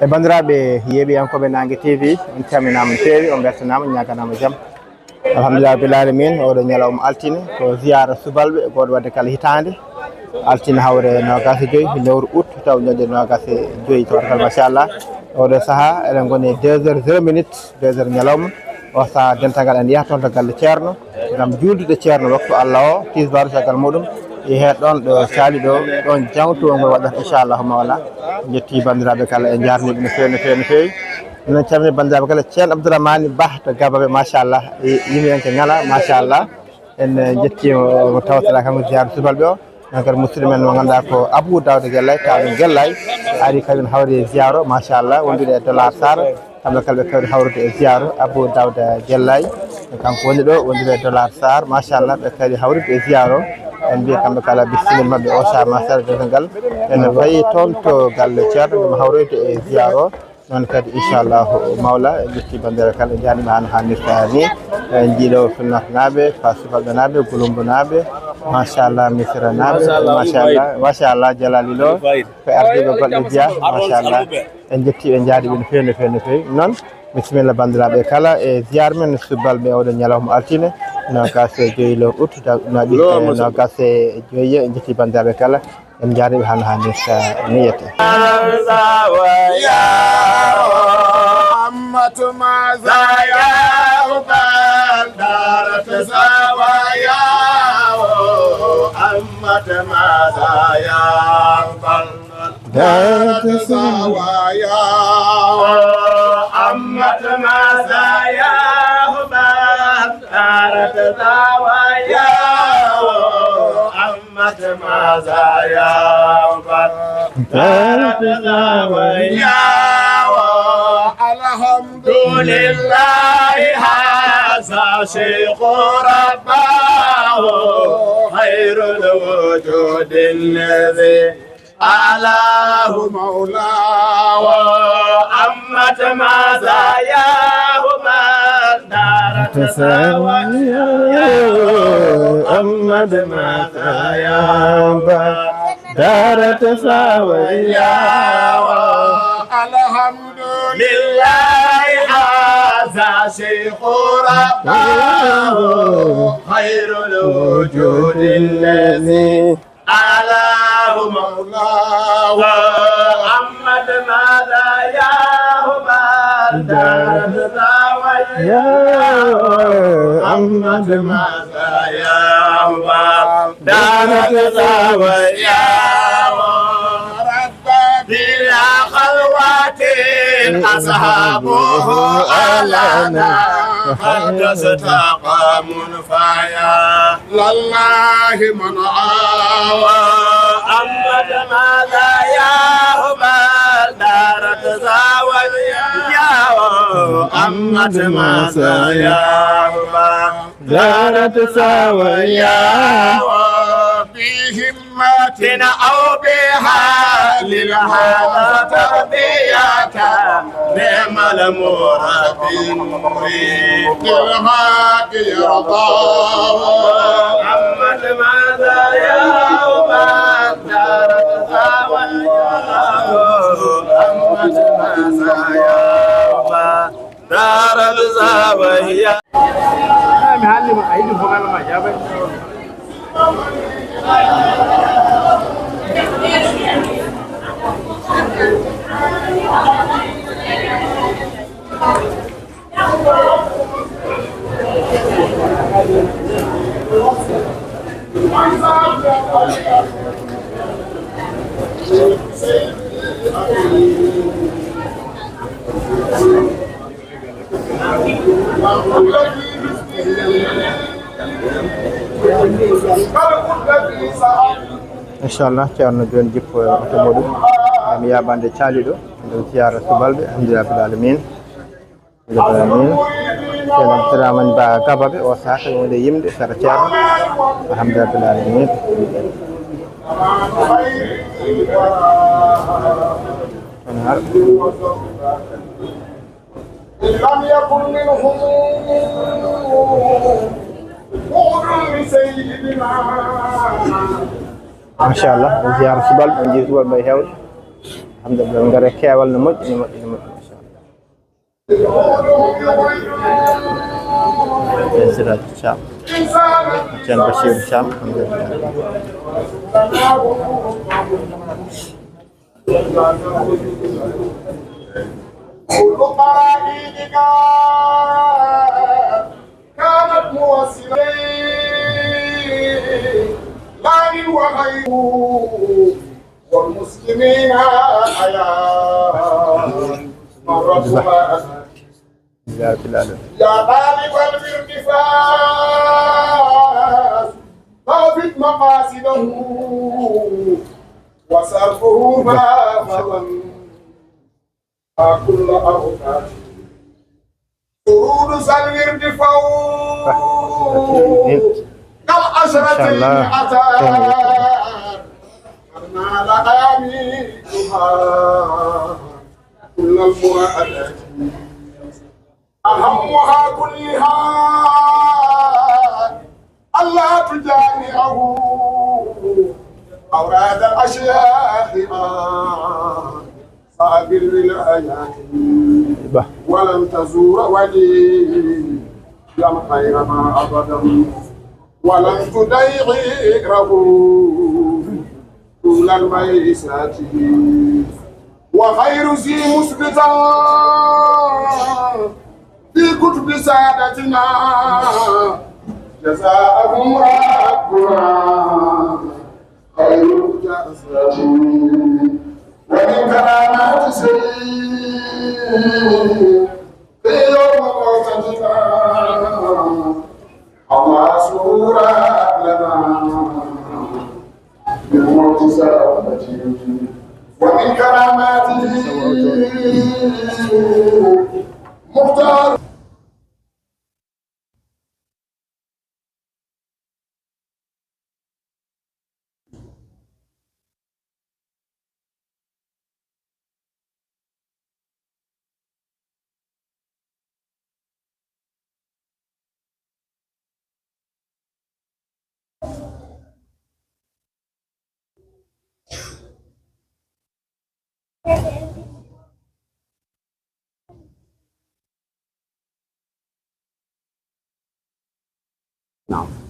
e bandiraɓe yeeɓiyankoɓe Nangue TV on calminama no fewi on beltanama ñaganama jaam alhamdulillah rabbil alamin oɗo ñalawma altine ko ziyara subalɓe goɗo wadde kala hitande altine hawre 25 lewru août taw ñoƴƴe 25 tawatakal machallah oɗo saaha eɗen goni 2h0 2h ñalawma o saaha dentagal en yaha toon to galle ceerno gam juldude ceerno waktu Allah o tisbaru caggal muɗum heed ɗon ɗo caali ɗo ɗon jangto ngol waɗata inchallahu mawla jetti bandiraɓe kala e jarniɓe no fewi no fewi no fewi non calmini bandiraɓe kala ceerno Abdourahmane Ba to Gabaɓe machallah yimi en ko ngala machallah en jettimo tawtara kanko ziyara subalɓe o on kadi musidɗo men mo ganduɗa ko Abou Dawde Guellay taw Guellay ari kadi hawri ziyaro machallah wondude e Dollar Sar kamɓe kala ɓe kawri hawrude e ziyaro Abou Dawde Guellay kanko woni ɗo wondude e Dollar Sar machallah ɓe kadi hawrude e ziyaro en mbiya kamɓe kala bisimil mabɓe o sa masara dental ene fayi toon to galle ceerno ɗum hawroyde e ziyaro noon kadi inchallahu mawla e ƴetti bandiraɓe kala e janima han hannirta ni en jiiɗo Fulnata naaɓe fa Subalɓe naaɓe Gulumbu naaɓe machallah Missira naaɓe machallah Jalali Lo ko ardiɓe goɗɗo Jeeya machallah en jetti ɓe jaadiɓe no fewi no fewi no fewi noon bisimilla bandiraɓe kala e ziyare men Subalɓe oɗo ñalawma altine 25 lewru août naɗi 25 en jetti bandiraɓe kala en jaariɓe han hannirta niyete الحمد لله هذا شيخ رباه خير الوجود الذي أعلاه مولاه أمت مزاياه من دار تساويا أمت مزاياه دار تساويا الحمد لله هذا شيخ رباه خير الوجود الذي أعلاه مولاه أمد ماذا ياه من دار تساويا أمد ماذا ياه من دار تساويا بلا خلوات أصحابه ألنا حدث تقام فيا لله من عاوى أمد ماذا ياه من دار تزاوج يا أمد ماذا ياه من دار تزاوج بهمة أو بحال هذا تربية نعم المربي مريد الحق يرضى محمد ماذا يوم دار تساوى محمد ماذا يوم دار تساوى معلم عيد فوق ما جابك inchallah ceerno joni jippo oto muɗum mi yaɓande caaliɗo nder ziyara subalɓe alhamdulillah rabbil alamin ceerno Abdourahmane Ba Gabaɓe o saaha kañum woni yimde sara ceerno alhamdulillah rabbil alamin on har لم يكن منهم ما شاء الله زيارة سبال من جيز سبال ما يهول alhamdulillah ɓe ngara keewal no moƴƴi no moƴƴi no moƴƴi machallah Siraj Thiam Thiam Bachir Thiam كل قرائدك كانت موصلة لكن وغيره والمسلمين حياة مرتها يا طالب الارتفاع ضابط مقاصده وصرفه ما فضل كل أوقات ورود سلم ارتفاع كالعشرة العتاد أرنا لآمينها كل المرادات أهمها كلها ألا تجامعه أوراد الأشياء صعب الولايات ولن تزور ولي لم خير ما أبدا ولن تضيعه طول الميسات وخير ذي مثبتا في كتب سادتنا جزاءهم ربنا خير جزاء ومن كرامات سيد في يوم موتنا الله سورة لنا بالموت سابتي ومن كراماته مختار نعم